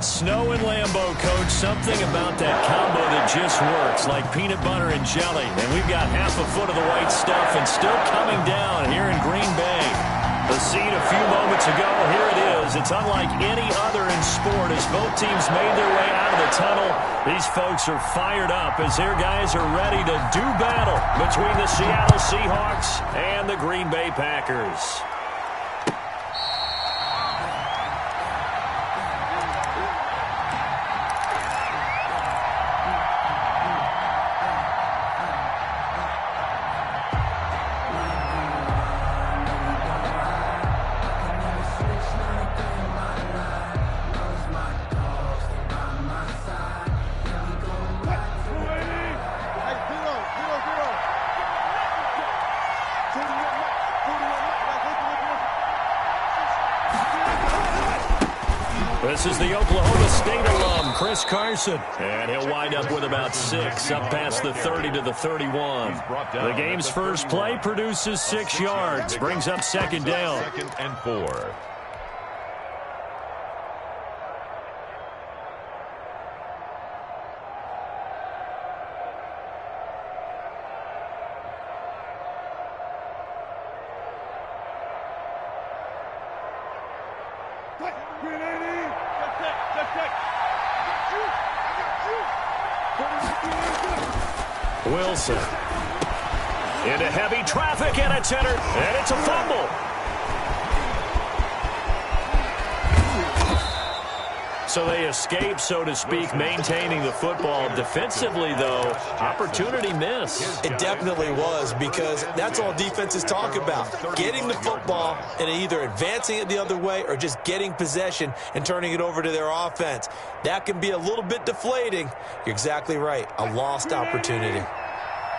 Snow and Lambeau, Coach. Something about that combo that just works, like peanut butter and jelly. And we've got half a foot of the white stuff and still coming down here in Green Bay. The scene a few moments ago, here it is. It's unlike any other in sport as both teams made their way out of the tunnel. These folks are fired up as their guys are ready to do battle between the Seattle Seahawks and the Green Bay Packers. This is the Oklahoma State alum, Chris Carson. And he'll wind up with about 6, up past the 30 to the 31. The game's first play produces 6 yards, brings up second down. 2nd and 4. Wilson into heavy traffic, and it's entered, and it's a fumble. So they escape, so to speak, maintaining the football. Defensively, though, opportunity miss. It definitely was, because that's all defenses talk about. Getting the football and either advancing it the other way or just getting possession and turning it over to their offense. That can be a little bit deflating. You're exactly right. A lost opportunity.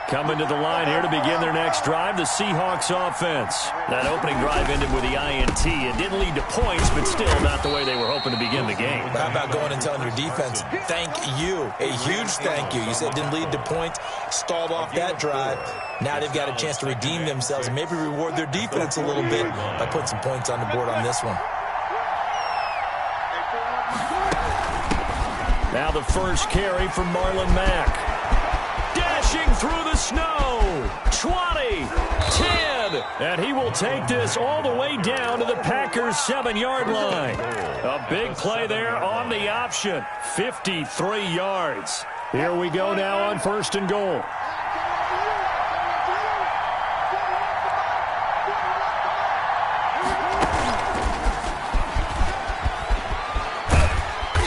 Coming to the line here to begin their next drive, the Seahawks offense. That opening drive ended with the INT. It didn't lead to points, but still not the way they were hoping to begin the game. How about going and telling your defense, thank you, a huge thank you. You said it didn't lead to points, stalled off that drive. Now they've got a chance to redeem themselves and maybe reward their defense a little bit by putting some points on the board on this one. Now the first carry for Marlon Mack. Dashing through the snow, 20, 10, and he will take this all the way down to the Packers' 7-yard line. A big play there on the option, 53 yards. Here we go now on 1st and goal.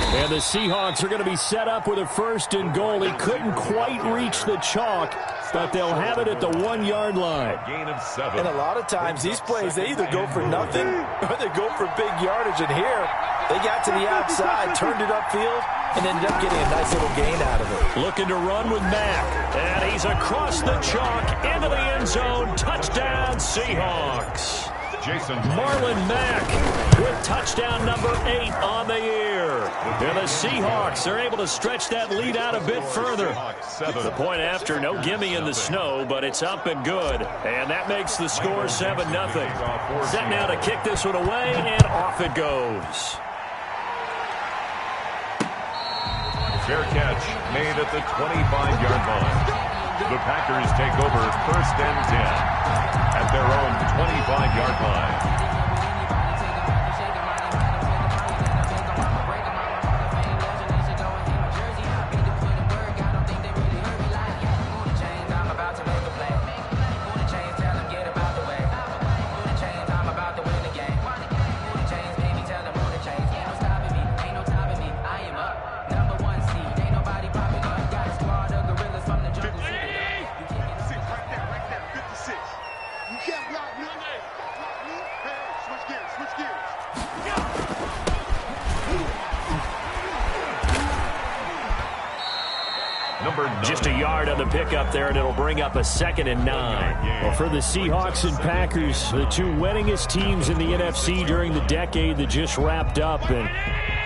And the Seahawks are going to be set up with a 1st and goal. He couldn't quite reach the chalk, but they'll have it at the 1-yard line. Gain of 7. And a lot of times these plays, they either go for nothing or they go for big yardage. And here, they got to the outside, turned it upfield, and ended up getting a nice little gain out of it. Looking to run with Mack. And he's across the chalk into the end zone. Touchdown, Seahawks. Marlon Mack with touchdown number 8 on the year. And the Seahawks are able to stretch that lead out a bit further. The point after, no gimme in the snow, but it's up and good. And that makes the score 7-0. Set now to kick this one away, and off it goes. Fair catch made at the 25-yard line. The Packers take over 1st and 10 at their own 25-yard line. Just a yard on the pickup there, and it'll bring up a 2nd and 9. Well, for the Seahawks and Packers, the two winningest teams in the NFC during the decade that just wrapped up. And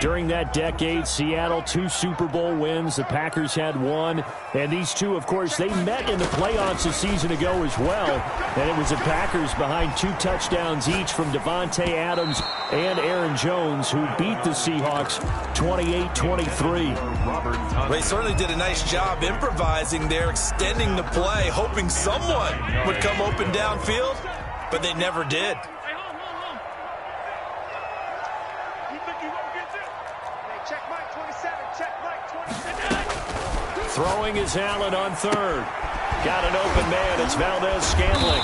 During that decade, Seattle, 2 Super Bowl wins. The Packers had 1. And these two, of course, they met in the playoffs a season ago as well. And it was the Packers behind 2 touchdowns each from Devontae Adams and Aaron Jones, who beat the Seahawks 28-23. They certainly did a nice job improvising there, extending the play, hoping someone would come open downfield, but they never did. Throwing is Allen on 3rd. Got an open man. It's Valdes-Scantling.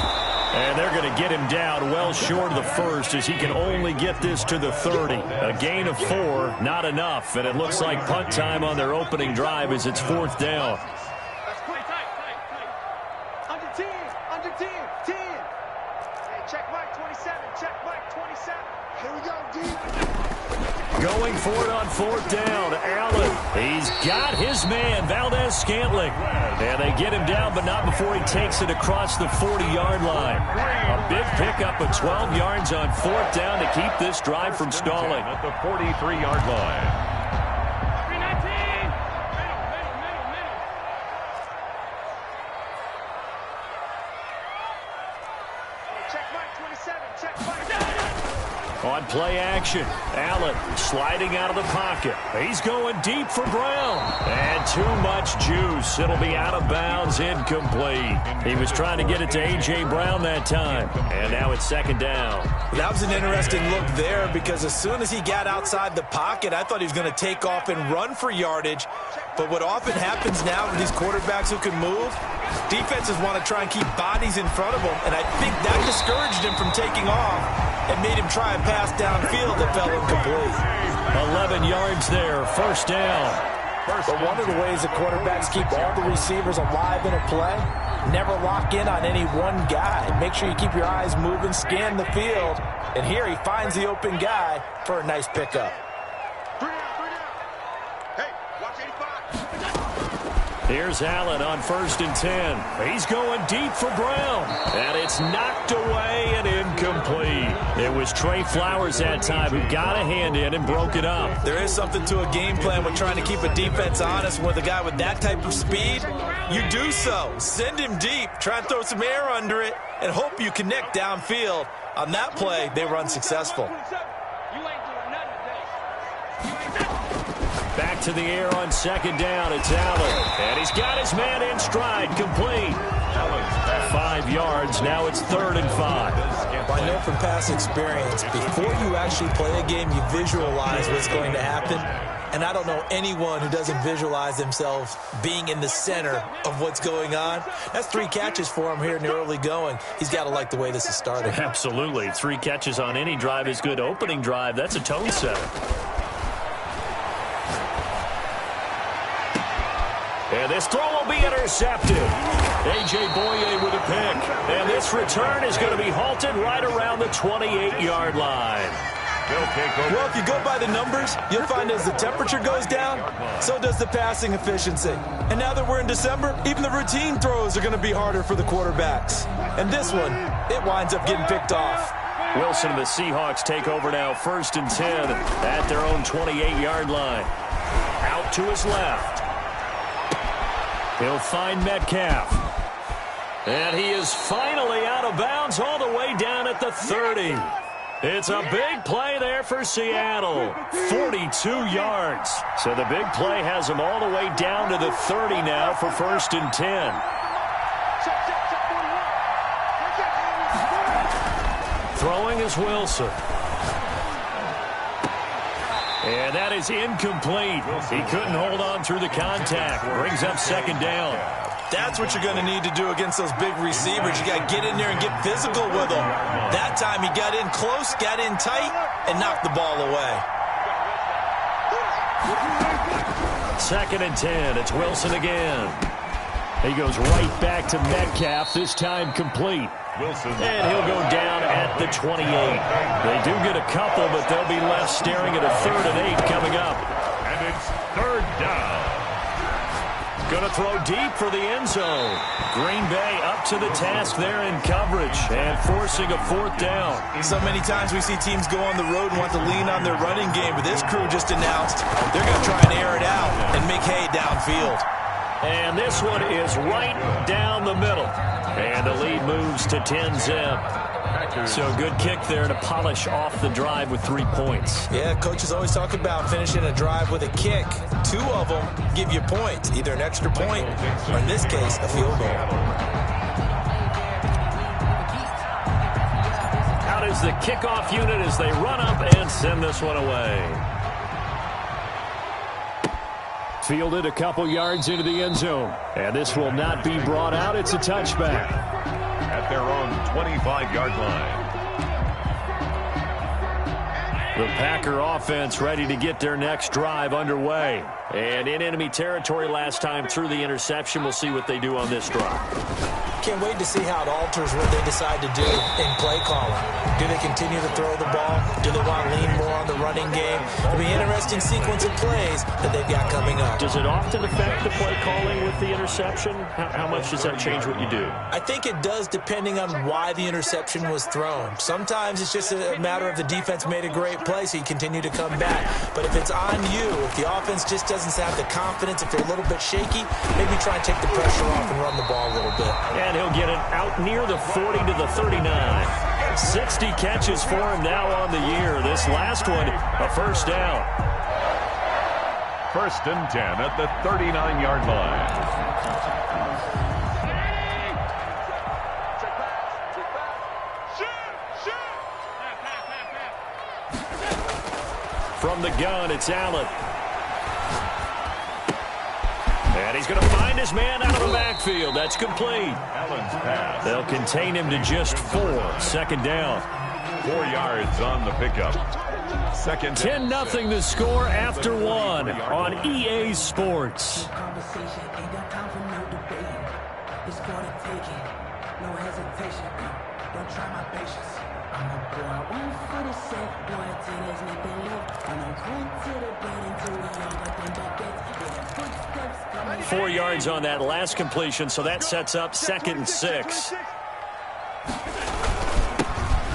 And they're going to get him down well short of the 1st as he can only get this to the 30. A gain of 4, not enough. And it looks like punt time on their opening drive as it's 4th down. Under 10. Hey, check Mike 27. Check Mike 27. Here we go, D. Going for it on 4th down. Allen, he's got his man, Valdes-Scantling. And they get him down, but not before he takes it across the 40-yard line. A big pickup of 12 yards on 4th down to keep this drive from stalling. At the 43-yard line. On play action, Allen sliding out of the pocket. He's going deep for Brown. And too much juice. It'll be out of bounds, incomplete. He was trying to get it to A.J. Brown that time. And now it's 2nd down. That was an interesting look there because as soon as he got outside the pocket, I thought he was going to take off and run for yardage. But what often happens now with these quarterbacks who can move, defenses want to try and keep bodies in front of them. And I think that discouraged him from taking off and made him try and pass downfield that fell incomplete. 11 yards there, 1st down. But one of the ways the quarterbacks keep all the receivers alive in a play, never lock in on any one guy. Make sure you keep your eyes moving, scan the field. And here he finds the open guy for a nice pickup. Hey, watch 85. Here's Allen on 1st and 10. He's going deep for Brown. And it's knocked away and incomplete. It was Trey Flowers that time who got a hand in and broke it up. There is something to a game plan with trying to keep a defense honest with a guy with that type of speed. You do so. Send him deep. Try and throw some air under it and hope you connect downfield. On that play, they were unsuccessful. Back to the air on 2nd down. It's Allen. And he's got his man in stride. Complete. 5 yards. Now it's 3rd and 5. I know from past experience, before you actually play a game, you visualize what's going to happen. And I don't know anyone who doesn't visualize themselves being in the center of what's going on. That's 3 catches for him here in the early going. He's got to like the way this is starting. Absolutely. 3 catches on any drive is good. Opening drive, that's a tone setter. And this throw will be intercepted. A.J. Boye with a pick. And this return is going to be halted right around the 28-yard line. They'll take over. Well, if you go by the numbers, you'll find as the temperature goes down, so does the passing efficiency. And now that we're in December, even the routine throws are going to be harder for the quarterbacks. And this one, it winds up getting picked off. Wilson and the Seahawks take over now, 1st and 10 at their own 28-yard line. Out to his left. He'll find Metcalf. And he is finally out of bounds all the way down at the 30. It's a big play there for Seattle. 42 yards. So the big play has him all the way down to the 30 now for 1st and 10. Throwing is Wilson. And that is incomplete. He couldn't hold on through the contact. Brings up 2nd down. That's what you're going to need to do against those big receivers. You got to get in there and get physical with them. That time he got in close, got in tight, and knocked the ball away. 2nd and 10. It's Wilson again. He goes right back to Metcalf, this time complete. Wilson. And he'll go down at the 28. They do get a couple, but they'll be left staring at a 3rd and 8 coming up. And it's 3rd down. Going to throw deep for the end zone. Green Bay up to the task there in coverage and forcing a 4th down. So many times we see teams go on the road and want to lean on their running game, but this crew just announced they're going to try and air it out and make hay downfield. And this one is right down the middle. And the lead moves to 10-zip. So good kick there to polish off the drive with 3 points. Yeah, coaches always talk about finishing a drive with a kick. 2 of them give you points, either an extra point or, in this case, a field goal. Out is the kickoff unit as they run up and send this one away. Fielded a couple yards into the end zone. And this will not be brought out. It's a touchback. At their own 25-yard line. The Packer offense ready to get their next drive underway. And in enemy territory last time through the interception. We'll see what they do on this drive. Can't wait to see how it alters what they decide to do in play calling. Do they continue to throw the ball? Do they want to lean more on the running game? It'll be an interesting sequence of plays that they've got coming up. Does it often affect the play calling with the interception? How much does that change what you do? I think it does depending on why the interception was thrown. Sometimes it's just a matter of the defense made a great play, so you continue to come back. But if it's on you, if the offense just doesn't have the confidence, if they're a little bit shaky, maybe try and take the pressure off and run the ball a little bit. And he'll get it out near the 40 to the 39. 60 catches for him now on the year. This last one, a first down. 1st and 10 at the 39-yard line. From the gun, it's Allen. And he's going to find his man out of the backfield. That's complete. Allen's pass. They'll contain him to just 4. 2nd down. 4 yards on the pickup. 2nd. 10-0 the score after 1 on EA Sports. Four yards on that last completion, so that sets up 2nd and 6.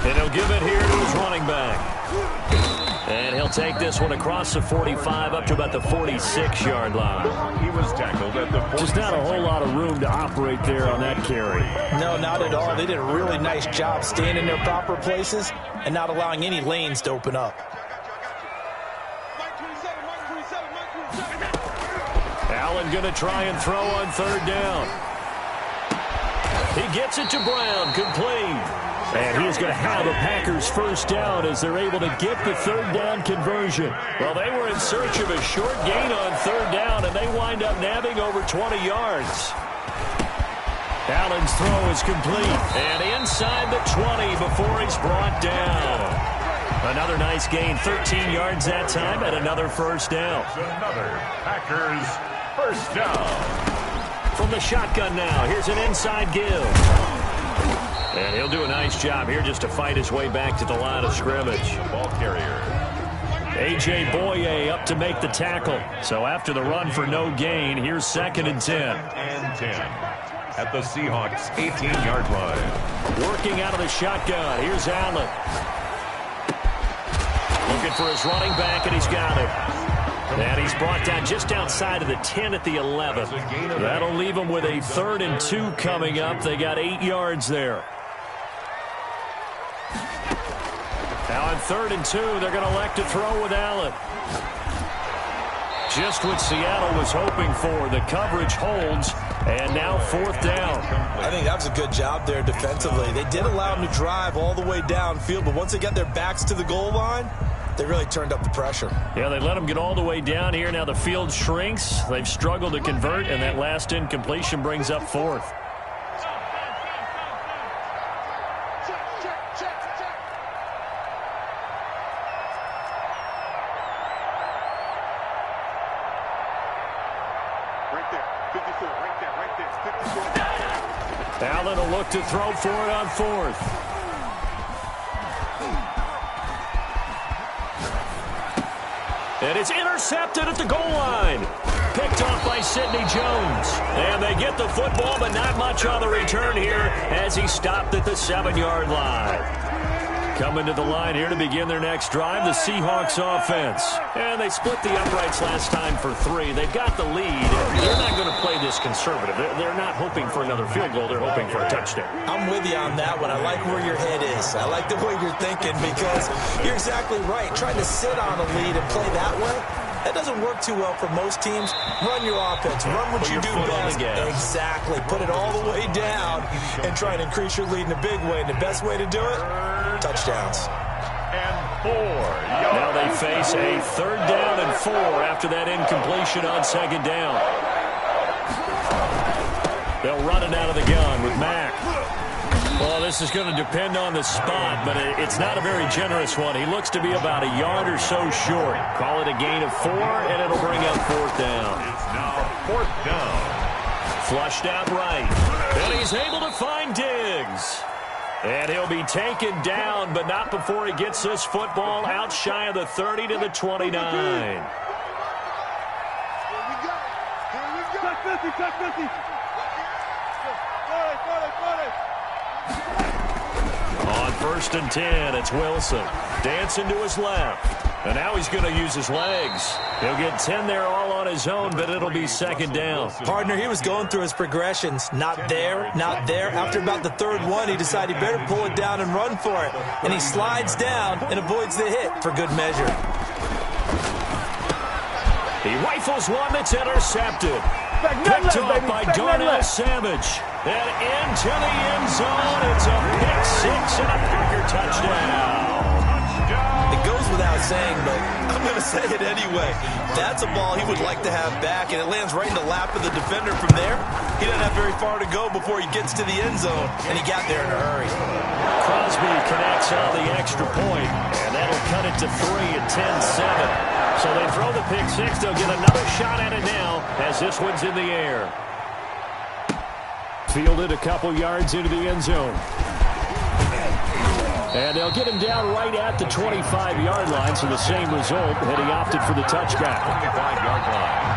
And he'll give it here to his running back. And he'll take this one across the 45 up to about the 46-yard line. He was tackled at the 46. Just not a whole lot of room to operate there on that carry. No, not at all. They did a really nice job staying in their proper places and not allowing any lanes to open up. Allen going to try and throw on 3rd down. He gets it to Brown, complete. And he is going to have a Packers first down as they're able to get the 3rd down conversion. Well, they were in search of a short gain on 3rd down, and they wind up nabbing over 20 yards. Allen's throw is complete. And inside the 20 before he's brought down. Another nice gain, 13 yards that time, and another first down. Another Packers first down. From the shotgun now, here's an inside give. And he'll do a nice job here just to fight his way back to the line of scrimmage. Ball carrier. A.J. Boye up to make the tackle. So after the run for no gain, here's 2nd and 10. And 10 at the Seahawks' 18-yard line. Working out of the shotgun. Here's Allen. Looking for his running back, and he's got it. And he's brought down just outside of the 10 at the 11. That'll leave him with a 3rd and 2 coming up. They got 8 yards there. Now on 3rd and 2, they're going to elect to throw with Allen. Just what Seattle was hoping for. The coverage holds, and now 4th down. I think that was a good job there defensively. They did allow them to drive all the way downfield, but once they got their backs to the goal line, they really turned up the pressure. Yeah, they let them get all the way down here. Now the field shrinks. They've struggled to convert, and that last incompletion brings up 4th. Allen will look to throw for it on 4th. And it's intercepted at the goal line. picked off by Sidney Jones. And they get the football, but not much on the return here as he stopped at the 7-yard line. Coming to the line here to begin their next drive, the Seahawks offense. And they split the uprights last time for 3. They've got the lead. They're not going to play this conservative. They're not hoping for another field goal. They're hoping for a touchdown. I'm with you on that one. I like where your head is. I like the way you're thinking because you're exactly right. Trying to sit on a lead and play that way, that doesn't work too well for most teams. Run your offense. Run what you do best. Exactly. Put it all the way down and try and increase your lead in a big way. And the best way to do it, touchdowns. And 4 yards. Now they face a 3rd down and 4 after that incompletion on 2nd down. They'll run it out of the gun with Mack. Well, this is going to depend on the spot, but it's not a very generous one. He looks to be about a yard or so short. Call it a gain of 4, and it'll bring up 4th down. It's now 4th down. Flushed out right. And he's able to find Diggs. And he'll be taken down, but not before he gets this football out shy of the 30 to the 29. Here we go. Touch 50, touch 50. On 1st and 10, it's Wilson. Dancing to his left. And now he's going to use his legs. He'll get 10 there all on his own, but it'll be 2nd down. Partner, he was going through his progressions. Not there, not there. After about the 3rd one, he decided he better pull it down and run for it. And he slides down and avoids the hit for good measure. He rifles one that's intercepted. Picked off by Darnell Savage. And into the end zone. It's a pick 6 and a Packer touchdown. It goes without saying, but I'm going to say it anyway. That's a ball he would like to have back, and it lands right in the lap of the defender from there. He doesn't have very far to go before he gets to the end zone, and he got there in a hurry. Crosby connects on the extra point, and that'll cut it to 3 at 10-7. So they throw the pick 6. They'll get another shot at it now as this one's in the air. Fielded a couple yards into the end zone. And they'll get him down right at the 25-yard line, so the same result, and he opted for the touchback. 25-yard line.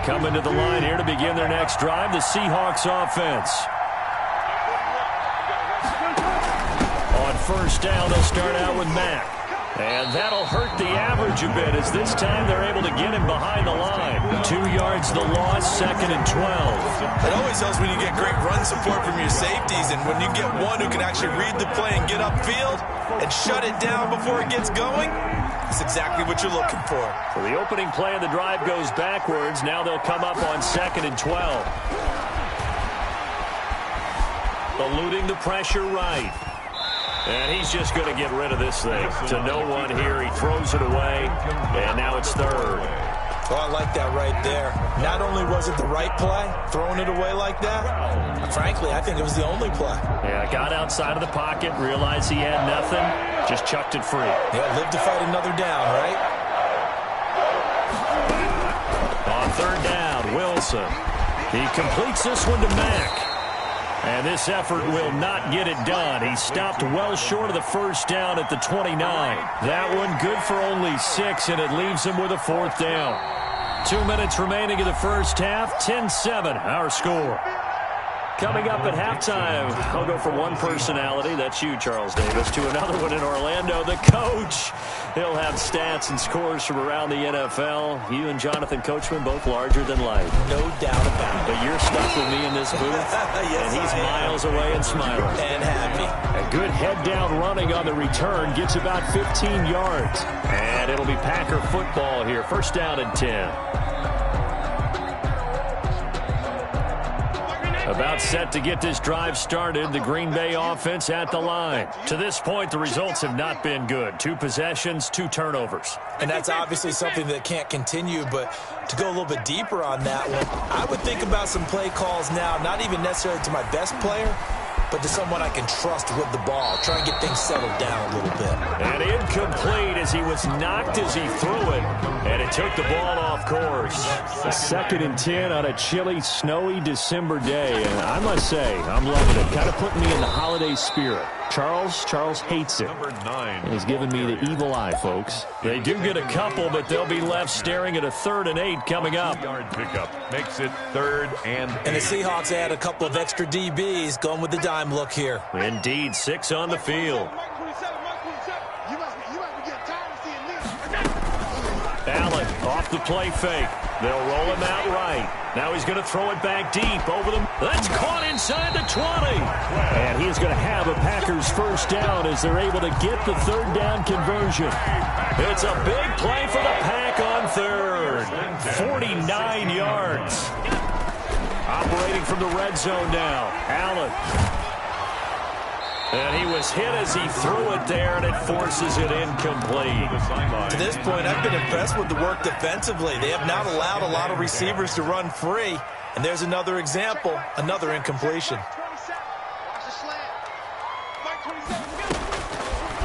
Coming to the line here to begin their next drive, the Seahawks offense. On 1st down, they'll start out with Mack. And that'll hurt the average a bit as this time they're able to get him behind the line. 2 yards the loss, 2nd and 12. It always helps when you get great run support from your safeties, and when you get one who can actually read the play and get upfield and shut it down before it gets going, that's exactly what you're looking for. So the opening play of the drive goes backwards. Now they'll come up on 2nd and 12. Eluding the pressure right. And he's just going to get rid of this thing. To no one here. He throws it away. And now it's 3rd. Oh, I like that right there. Not only was it the right play, throwing it away like that, frankly, I think it was the only play. Yeah, got outside of the pocket, realized he had nothing, just chucked it free. Yeah, live to fight another down, right? On 3rd down, Wilson. He completes this one to Mack. And this effort will not get it done. He stopped well short of the 1st down at the 29. That one good for only 6, and it leaves him with a 4th down. 2 minutes remaining in the first half. 10-7, our score. Coming up at halftime, I'll go from one personality, that's you, Charles Davis, to another one in Orlando, the coach. He'll have stats and scores from around the NFL. You and Jonathan Coachman, both larger than life. No doubt about it. But you're stuck with me in this booth, Yes, and he's miles away and smiling. And happy. A good head-down running on the return, gets about 15 yards. And it'll be Packer football here, 1st down and 10. About set to get this drive started, the Green Bay offense at the line. To this point, the results have not been good. 2 possessions, 2 turnovers. And that's obviously something that can't continue, but to go a little bit deeper on that one, I would think about some play calls now, not even necessarily to my best player, but to someone I can trust with the ball. Try and get things settled down a little bit. And incomplete as he was knocked as he threw it, and it took the ball off course. 2nd and 10 on a chilly, snowy December day, and I must say, I'm loving it. Kind of putting me in the holiday spirit. Charles hates it. Number 9. He's giving me the evil eye, folks. They do get a couple, but they'll be left staring at a 3rd and 8 coming up. Yard pickup makes it 3rd and 8. And the Seahawks add a couple of extra DBs going with the dime look here. Indeed, 6 on the field. Allen off the play fake. They'll roll him out right. Now he's going to throw it back deep over them. That's caught inside the 20. And he's going to have a Packers first down as they're able to get the 3rd down conversion. It's a big play for the Pack on 3rd. 49 yards. Operating from the red zone now. Allen. And he was hit as he threw it there, and it forces it incomplete. To this point, I've been impressed with the work defensively. They have not allowed a lot of receivers to run free. And there's another example, another incompletion.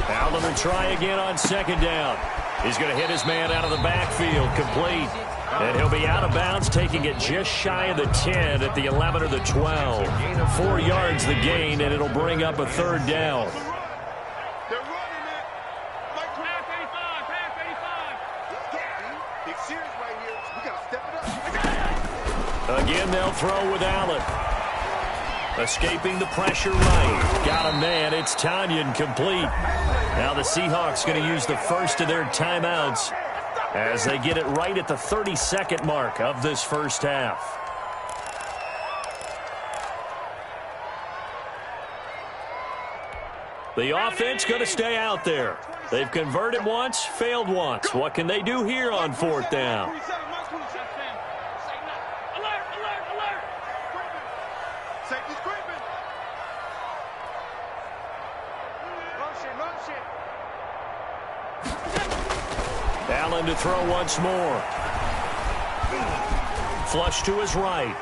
Allen will try again on 2nd down. He's going to hit his man out of the backfield, complete. And he'll be out of bounds, taking it just shy of the 10 at the 11 or the 12. 4 yards the gain, and it'll bring up a 3rd down. They're running it. Pass 85. Pass 85. Big series right here. We got to step it up. Again, they'll throw with Allen. Escaping the pressure right. Got a man. It's Tanyan, complete. Now the Seahawks going to use the first of their timeouts as they get it right at the 32nd mark of this first half. The offense going to stay out there. They've converted once, failed once. What can they do here on 4th down? Allen to throw once more. Flush to his right.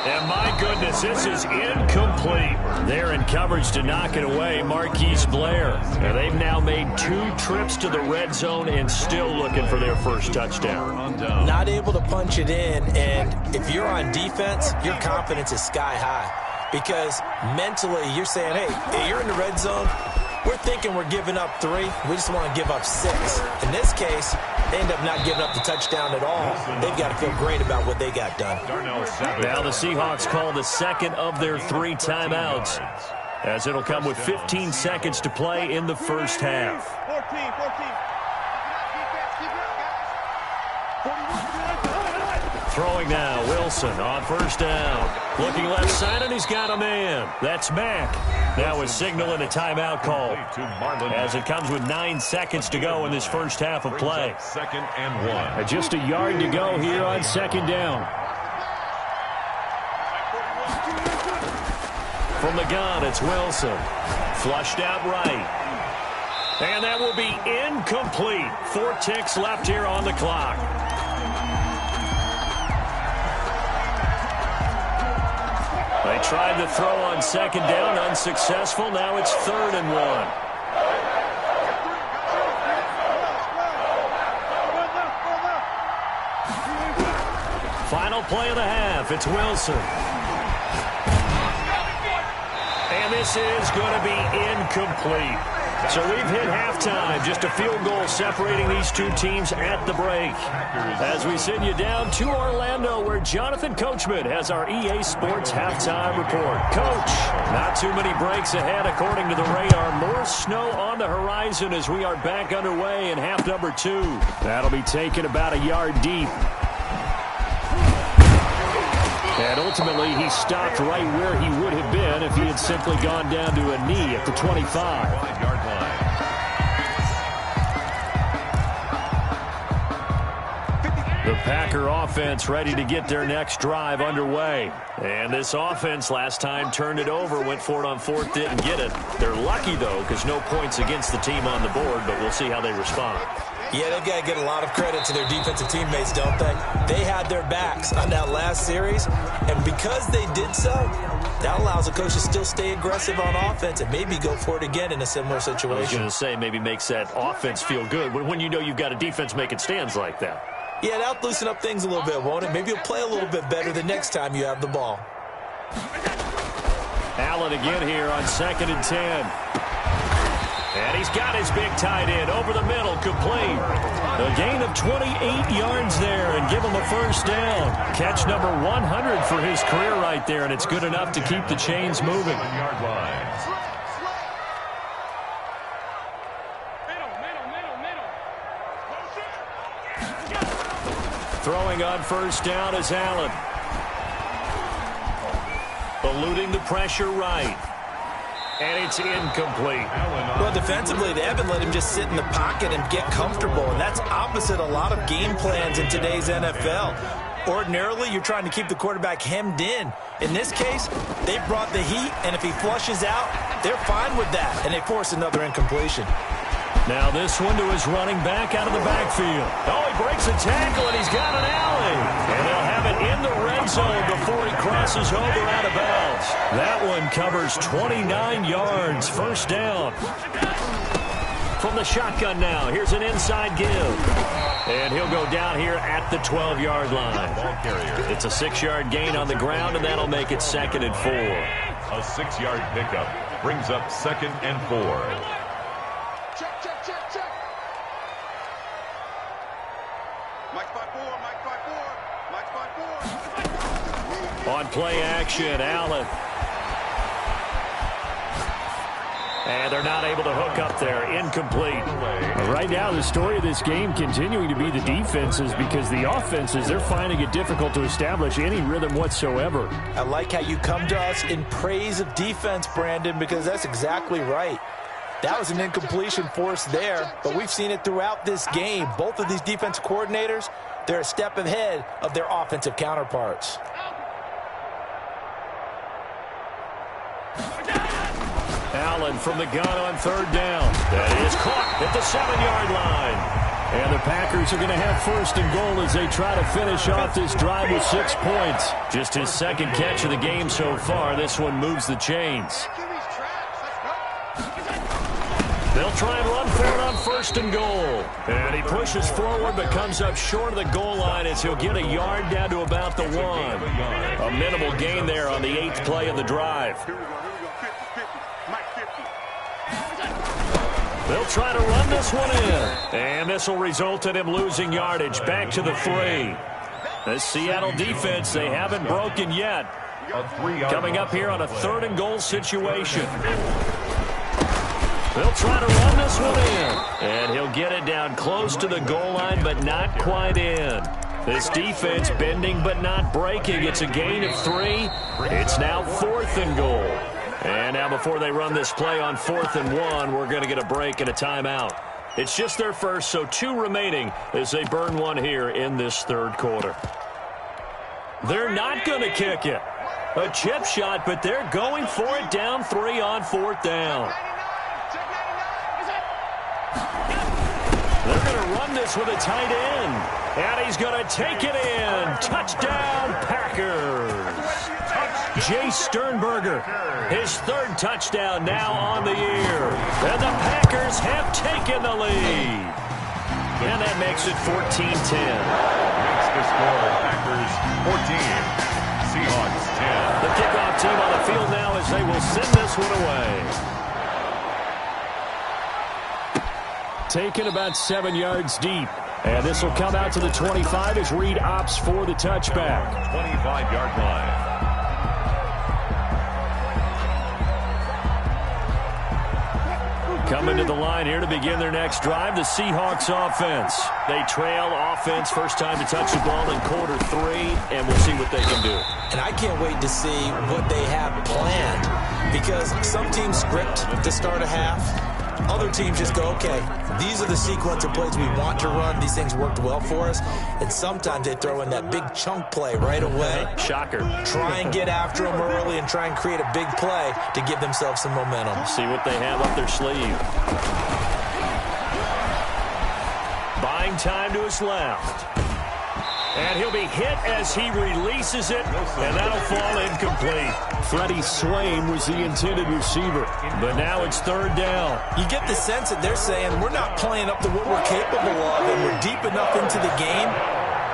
And my goodness, this is incomplete. They're in coverage to knock it away. Marquise Blair. And they've now made 2 trips to the red zone and still looking for their first touchdown. Not able to punch it in, and if you're on defense, your confidence is sky high. Because mentally, you're saying, hey, you're in the red zone. We're thinking we're giving up 3. We just want to give up 6. In this case, they end up not giving up the touchdown at all. They've got to feel great about what they got done. Now the Seahawks call the second of their 3 timeouts, as it'll come with 15 seconds to play in the first half. 14. Throwing now, Wilson on 1st down. Looking left side, and he's got a man. That's Mack. Now is signaling a timeout call, as it comes with 9 seconds to go in this first half of play. 2nd and 1. Just a yard to go here on 2nd down. From the gun, it's Wilson. Flushed out right. And that will be incomplete. 4 ticks left here on the clock. They tried to throw on 2nd down, unsuccessful. Now it's 3rd and 1. Final play of the half. It's Wilson. And this is going to be incomplete. So we've hit halftime. Just a field goal separating these 2 teams at the break. As we send you down to Orlando, where Jonathan Coachman has our EA Sports halftime report. Coach, not too many breaks ahead according to the radar. More snow on the horizon as we are back underway in half number 2. That'll be taken about a yard deep. And ultimately, he stopped right where he would have been if he had simply gone down to a knee at the 25. 5-yard line. The Packer offense ready to get their next drive underway. And this offense last time turned it over, went for it on 4th, didn't get it. They're lucky, though, because no points against the team on the board, but we'll see how they respond. Yeah, they've got to get a lot of credit to their defensive teammates, don't they? They had their backs on that last series, and because they did so, that allows the coach to still stay aggressive on offense and maybe go for it again in a similar situation. I was going to say, maybe makes that offense feel good when you know you've got a defense making stands like that. Yeah, that'll loosen up things a little bit, won't it? Maybe you'll play a little bit better the next time you have the ball. Allen again here on 2nd and 10. And he's got his big tight end over the middle, complete. A gain of 28 yards there and give him a first down. Catch number 100 for his career right there, and it's good enough to keep the chains moving. Throwing on first down is Allen. Eluding the pressure right. And it's incomplete. Well, defensively, they haven't let him just sit in the pocket and get comfortable, and that's opposite a lot of game plans in today's NFL. Ordinarily, you're trying to keep the quarterback hemmed in. In this case, they brought the heat, and if he flushes out, they're fine with that, and they force another incompletion. Now this one to his running back out of the backfield. Oh, he breaks a tackle, and he's got an alley. And they'll have it in the red zone before he crosses over out of bounds. That one covers 29 yards. First down. From the shotgun now, here's an inside give. And he'll go down here at the 12-yard line. It's a 6-yard gain on the ground, and that'll make it 2nd and 4. A 6-yard pickup brings up 2nd and 4. On play action, Allen. And they're not able to hook up there. Incomplete. Right now, the story of this game continuing to be the defenses, because the offenses, they're finding it difficult to establish any rhythm whatsoever. I like how you come to us in praise of defense, Brandon, because that's exactly right. That was an incompletion forced there, but we've seen it throughout this game. Both of these defense coordinators, they're a step ahead of their offensive counterparts. Allen from the gun on 3rd down. That is caught at the 7-yard line. And the Packers are going to have 1st and goal as they try to finish off this drive with 6 points. Just his 2nd catch of the game so far. This one moves the chains. They'll try and run for it on 1st and goal. And he pushes forward but comes up short of the goal line as he'll get a yard down to about the 1. A minimal gain there on the 8th play of the drive. They'll try to run this one in. And this will result in him losing yardage back to the 3. The Seattle defense, they haven't broken yet. Coming up here on a 3rd and goal situation. They'll try to run this one in. And he'll get it down close to the goal line, but not quite in. This defense bending but not breaking. It's a gain of 3. It's now 4th and goal. And now before they run this play on 4th and 1, we're going to get a break and a timeout. It's just their first, so 2 remaining as they burn one here in this 3rd quarter. They're not going to kick it. A chip shot, but they're going for it down 3 on 4th down. They're going to run this with a tight end. And he's going to take it in. Touchdown, Packers. Jace Sternberger, his 3rd touchdown now on the year. And the Packers have taken the lead. And that makes it 14-10. Makes the score Packers 14, Seahawks 10. The kickoff team on the field now as they will send this one away. Taken about 7 yards deep. And this will come out to the 25 as Reed opts for the touchback. 25-yard line. Coming to the line here to begin their next drive, the Seahawks offense. They trail offense, first time to touch the ball in quarter 3, and we'll see what they can do. And I can't wait to see what they have planned, because some teams script to start a half. Other teams just go, okay, these are the sequence of plays we want to run. These things worked well for us. And sometimes they throw in that big chunk play right away. Shocker. Try and get after them early and try and create a big play to give themselves some momentum. See what they have up their sleeve. Buying time to his left. And he'll be hit as he releases it, and that'll fall incomplete. Freddie Swain was the intended receiver, but now it's 3rd down. You get the sense that they're saying we're not playing up to what we're capable of, and we're deep enough into the game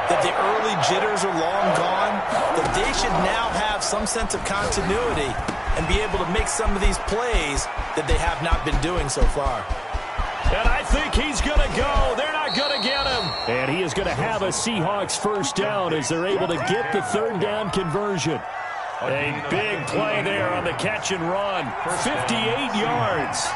that the early jitters are long gone, that they should now have some sense of continuity and be able to make some of these plays that they have not been doing so far. And I think he's going to go. They're not going to get him. And he is going to have a Seahawks first down as they're able to get the third down conversion. A big play there on the catch and run. 58 yards.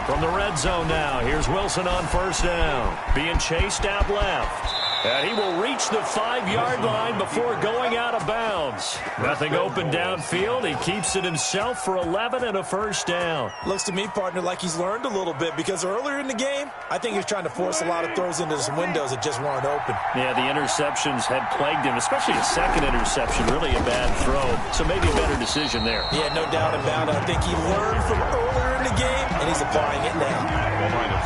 From the red zone now, here's Wilson on first down. Being chased out left. And he will reach the 5-yard line before going out of bounds. Nothing open downfield. He keeps it himself for 11 and a first down. Looks to me, partner, like he's learned a little bit because earlier in the game, I think he was trying to force a lot of throws into some windows that just weren't open. Yeah, the interceptions had plagued him, especially a second interception. Really a bad throw. So maybe a better decision there. Yeah, no doubt about it. I think he learned from earlier in the game, and he's applying it now.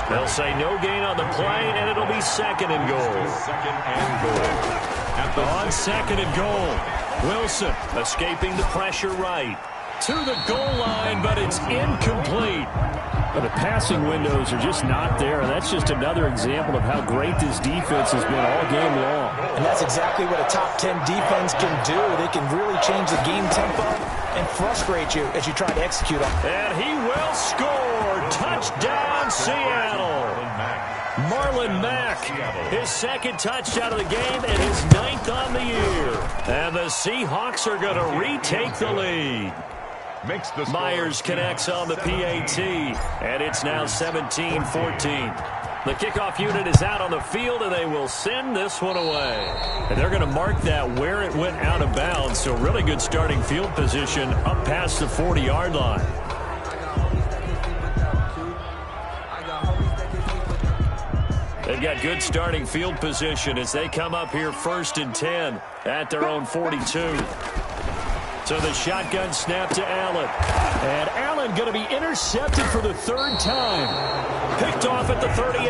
They'll say no gain on the play, and it'll be second and goal. On second and goal, Wilson escaping the pressure right. To the goal line, but it's incomplete. But the passing windows are just not there. That's just another example of how great this defense has been all game long. And that's exactly what a top 10 defense can do. They can really change the game tempo and frustrate you as you try to execute on. And he will score. Touchdown, Seattle. Marlon Mack, his second touchdown of the game and his 9th on the year. And the Seahawks are going to retake the lead. Myers connects on the PAT, and it's now 17-14. The kickoff unit is out on the field, and they will send this one away. And they're going to mark that where it went out of bounds, so really good starting field position up past the 40-yard line. They've got good starting field position as they come up here 1st and 10 at their own 42. So the shotgun snap to Allen. And Allen going to be intercepted for the 3rd time. Picked off at the 38.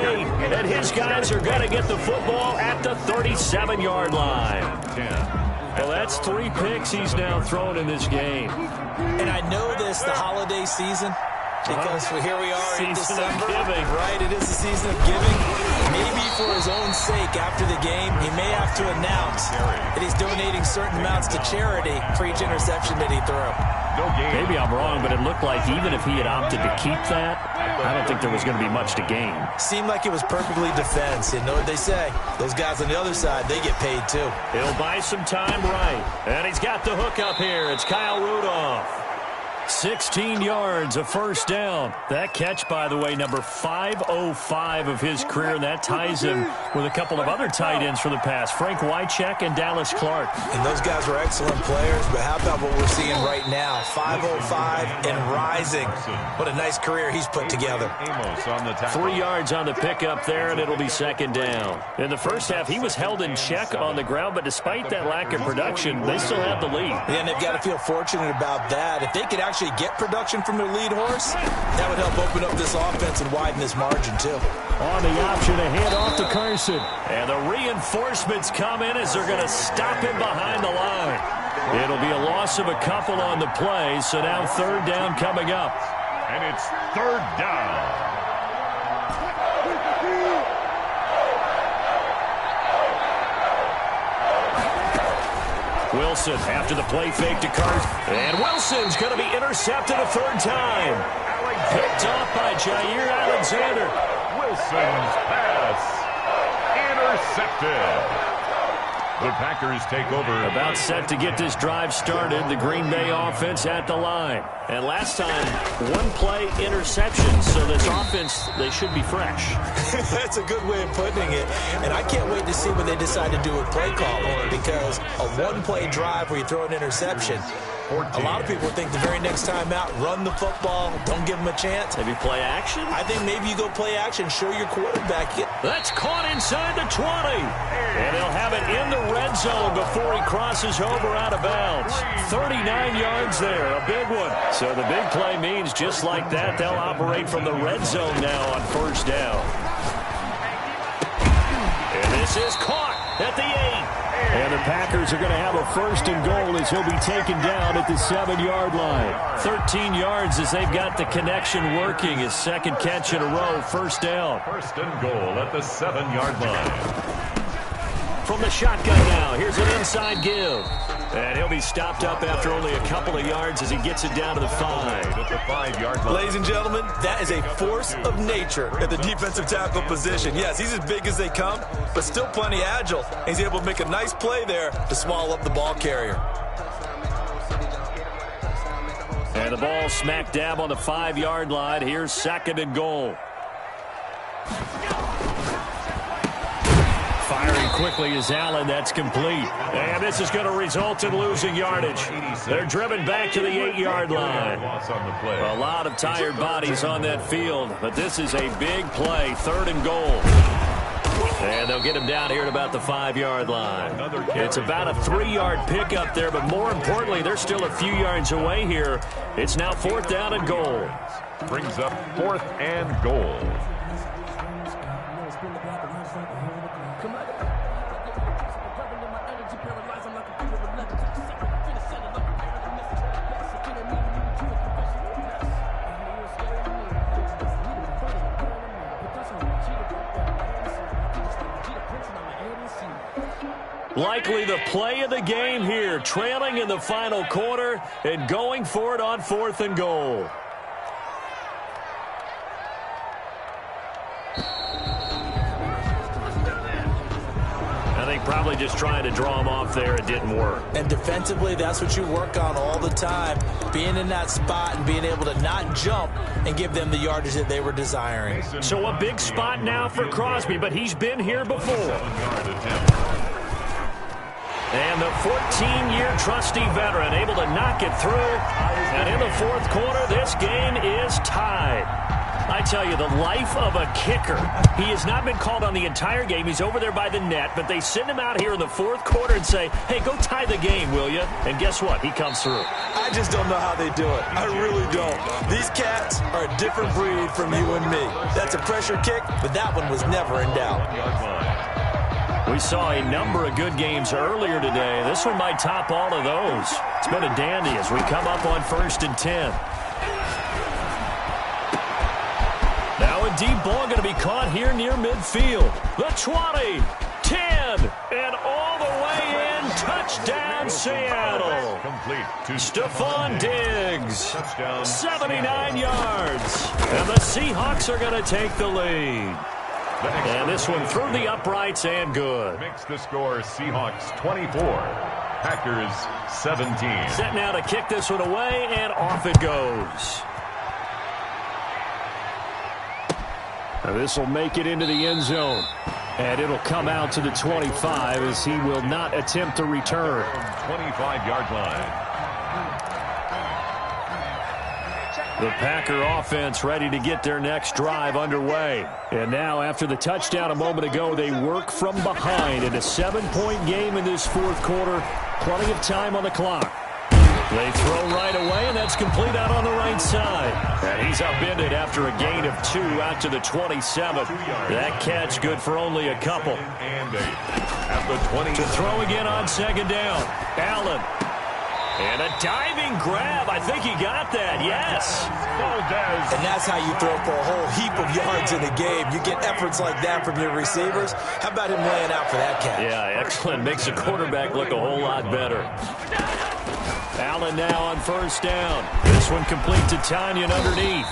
And his guys are going to get the football at the 37-yard line. Well, that's 3 picks he's now thrown in this game. And I know this, the holiday season, because here we are in December. Right, it is the season of giving. Maybe for his own sake, after the game, he may have to announce that he's donating certain amounts to charity for each interception that he threw. Maybe I'm wrong, but it looked like even if he had opted to keep that, I don't think there was going to be much to gain. Seemed like it was perfectly defense. You know what they say? Those guys on the other side, they get paid too. He'll buy some time right. And he's got the hook up here. It's Kyle Rudolph. 16 yards, a first down. That catch, by the way, number 505 of his career, and that ties him with a couple of other tight ends for the pass, Frank Wycheck and Dallas Clark. And those guys were excellent players, but how about what we're seeing right now? 505 and rising. What a nice career he's put together. 3 yards on the pickup there, and it'll be second down. In the first half, he was held in check on the ground, but despite that lack of production, they still have the lead. Yeah, and they've got to feel fortunate about that. If they could actually get production from their lead horse, that would help open up this offense and widen this margin too. On the option, a handoff to Carson. And the reinforcements come in as they're going to stop him behind the line. It'll be a loss of a couple on the play, so now 3rd down coming up. And it's 3rd down. Wilson after the play fake to Carson. And Wilson's going to be intercepted a 3rd time. Picked off by Jair Alexander. Wilson's pass intercepted. The Packers take over. About set to get this drive started. The Green Bay offense at the line. And last time, 1-play interception. So this offense, they should be fresh. That's a good way of putting it. And I can't wait to see what they decide to do with play calling. Because a 1-play drive where you throw an interception, a lot of people think the very next time out, run the football, don't give them a chance. Maybe play action? I think maybe you go play action, show your quarterback. That's caught inside the 20. And they'll have it in the red zone before he crosses over out of bounds. 39 yards there, a big one. So the big play means just like that, they'll operate from the red zone now on 1st down. And this is caught at the 8. And the Packers are going to have a 1st and goal as he'll be taken down at the 7-yard line. 13 yards as they've got the connection working. His 2nd catch in a row, 1st down. 1st and goal at the 7-yard line. From the shotgun now, here's an inside give. And he'll be stopped up after only a couple of yards as he gets it down to the 5. At the 5-yard line. Ladies and gentlemen, that is a force of nature at the defensive tackle position. Yes, he's as big as they come, but still plenty agile. He's able to make a nice play there to swallow up the ball carrier. And the ball smack dab on the 5-yard line. Here's 2nd and goal. Firing quickly is Allen. That's complete. And this is going to result in losing yardage. They're driven back to the 8-yard line. A lot of tired bodies on that field, but this is a big play. 3rd and goal. And they'll get him down here at about the 5-yard line. It's about a 3-yard pickup there, but more importantly, they're still a few yards away here. It's now 4th down and goal. Brings up 4th and goal. Likely the play of the game here, trailing in the final quarter and going for it on 4th and goal. I think probably just trying to draw him off there. It didn't work. And defensively, that's what you work on all the time, being in that spot and being able to not jump and give them the yardage that they were desiring. So a big spot now for Crosby, but he's been here before. And the 14-year trusty veteran able to knock it through. And in the 4th quarter, this game is tied. I tell you, the life of a kicker. He has not been called on the entire game. He's over there by the net, but they send him out here in the 4th quarter and say, hey, go tie the game, will you? And guess what? He comes through. I just don't know how they do it. I really don't. These cats are a different breed from you and me. That's a pressure kick, but that one was never in doubt. We saw a number of good games earlier today. This one might top all of those. It's been a dandy as we come up on 1st and 10. Now a deep ball going to be caught here near midfield. The 20, 10, and all the way in. Touchdown, Seattle. Complete. Stephon Diggs, 79 yards. And the Seahawks are going to take the lead. And this one through the uprights and good. Makes the score Seahawks 24, Packers 17. Set now to kick this one away, and off it goes. Now this will make it into the end zone. And it'll come out to the 25 as he will not attempt to return. 25-yard line. The Packer offense ready to get their next drive underway. And now after the touchdown a moment ago, they work from behind in a 7-point game in this 4th quarter. Plenty of time on the clock. They throw right away, and that's complete out on the right side. And he's upended after a gain of 2 out to the 27. That catch good for only a couple. And 8 at the 20. To throw again on 2nd down. Allen. And a diving grab. I think he got that. Yes. And that's how you throw for a whole heap of yards in the game. You get efforts like that from your receivers. How about him laying out for that catch? Yeah, excellent. Makes the quarterback look a whole lot better. Allen now on 1st down. This one complete to Tanyan underneath.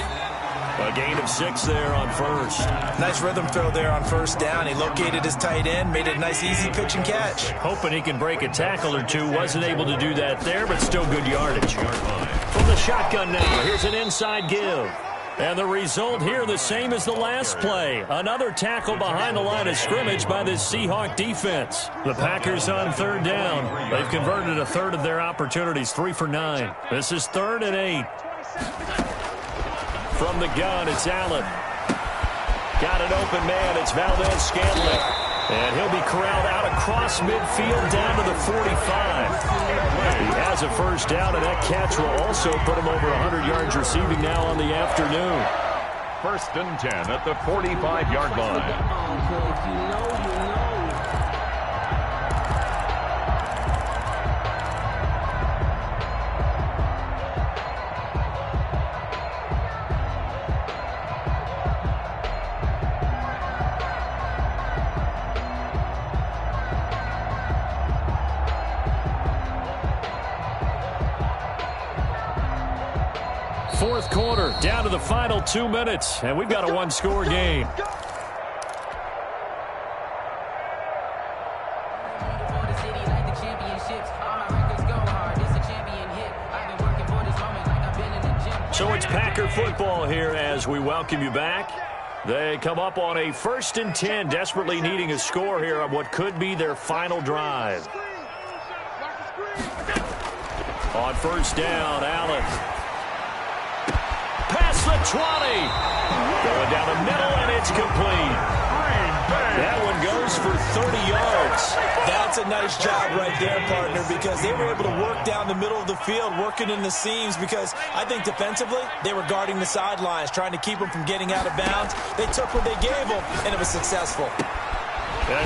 A gain of 6 there on 1st. Nice rhythm throw there on 1st down. He located his tight end, made it a nice easy pitch and catch. Hoping he can break a tackle or two. Wasn't able to do that there, but still good yardage. From the shotgun now, here's an inside give. And the result here the same as the last play. Another tackle behind the line of scrimmage by this Seahawk defense. The Packers on 3rd down. They've converted a third of their opportunities, 3 for 9. This is 3rd and 8. From the gun, it's Allen. Got an open man. It's Valdez-Scantling. And he'll be corralled out across midfield down to the 45. He has a 1st down, and that catch will also put him over 100 yards receiving now on the afternoon. 1st and 10 at the 45-yard line. fourth quarter, down to the final 2 minutes, and we've got a one-score game. So it's Packer football here as we welcome you back. They come up on a 1st and 10, desperately needing a score here on what could be their final drive. On first down, Allen. Past the 20. Going down the middle, and it's complete. That one goes for 30 yards. That's a nice job right there, partner, because they were able to work down the middle of the field, working in the seams, because I think defensively they were guarding the sidelines, trying to keep them from getting out of bounds. They took what they gave them, and it was successful.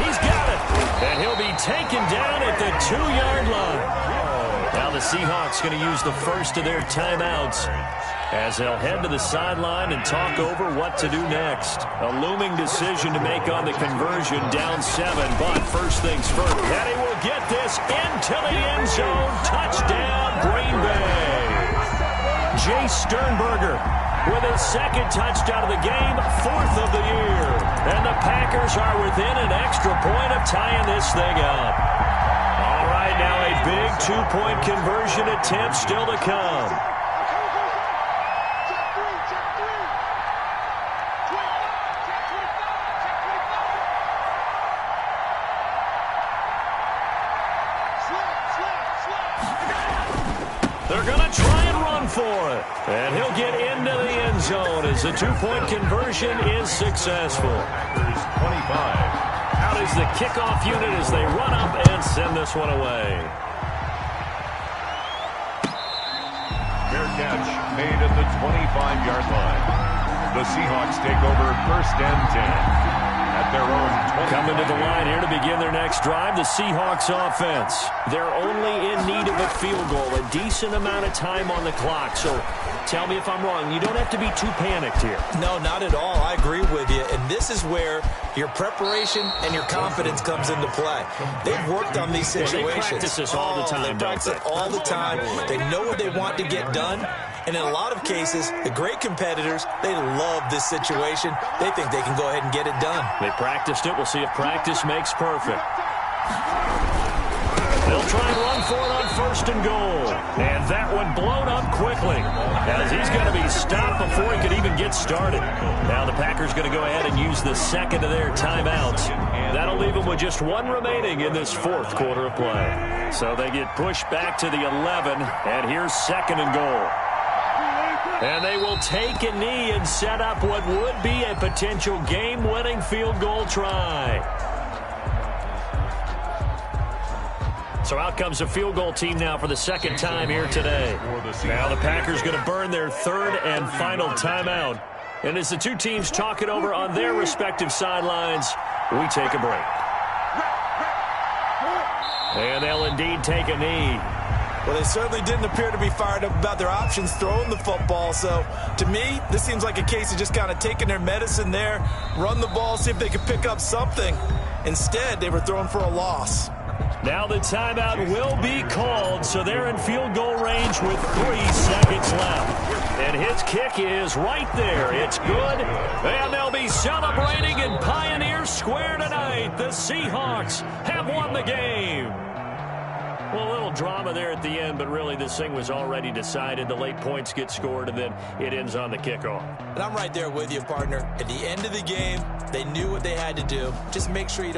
He's got it, and he'll be taken down at the 2-yard line. Now the Seahawks going to use the first of their timeouts as they'll head to the sideline and talk over what to do next. A looming decision to make on the conversion, down 7, but first things first. And he will get this into the end zone. Touchdown, Green Bay. Jace Sternberger with his second touchdown of the game, 4th of the year. And the Packers are within an extra point of tying this thing up. All right, now a big 2-point conversion attempt still to come. They're going to try and run for it. And he'll get into the end zone as the 2-point conversion is successful. 25. Out is the kickoff unit as they run up and send this one away. Fair catch made at the 25-yard line. The Seahawks take over 1st and 10. At their own 20. Coming to the line here to begin their next drive, the Seahawks offense. They're only in need of a field goal, a decent amount of time on the clock. So tell me if I'm wrong. You don't have to be too panicked here. No, not at all. I agree with you. And this is where your preparation and your confidence comes into play. They've worked on these situations. They practice this all the time. They practice it all the time. They know what they want to get done. And in a lot of cases, the great competitors, they love this situation. They think they can go ahead and get it done. They practiced it. We'll see if practice makes perfect. They'll try and run for it on 1st and goal. And that one blown up quickly as he's going to be stopped before he could even get started. Now the Packers going to go ahead and use the second of their timeouts. That'll leave them with just one remaining in this 4th quarter of play. So they get pushed back to the 11, and here's 2nd and goal. And they will take a knee and set up what would be a potential game-winning field goal try. So out comes the field goal team now for the 2nd time here today. Now the Packers going to burn their 3rd and final timeout. And as the two teams talk it over on their respective sidelines, we take a break. And they'll indeed take a knee. Well, they certainly didn't appear to be fired up about their options throwing the football. So, to me, this seems like a case of just kind of taking their medicine there, run the ball, see if they could pick up something. Instead, they were throwing for a loss. Now the timeout will be called, so they're in field goal range with 3 seconds left. And his kick is right there. It's good, and they'll be celebrating in Pioneer Square tonight. The Seahawks have won the game. Well, a little drama there at the end, but really this thing was already decided. The late points get scored, and then it ends on the kickoff. And I'm right there with you, partner. At the end of the game, they knew what they had to do. Just make sure you don't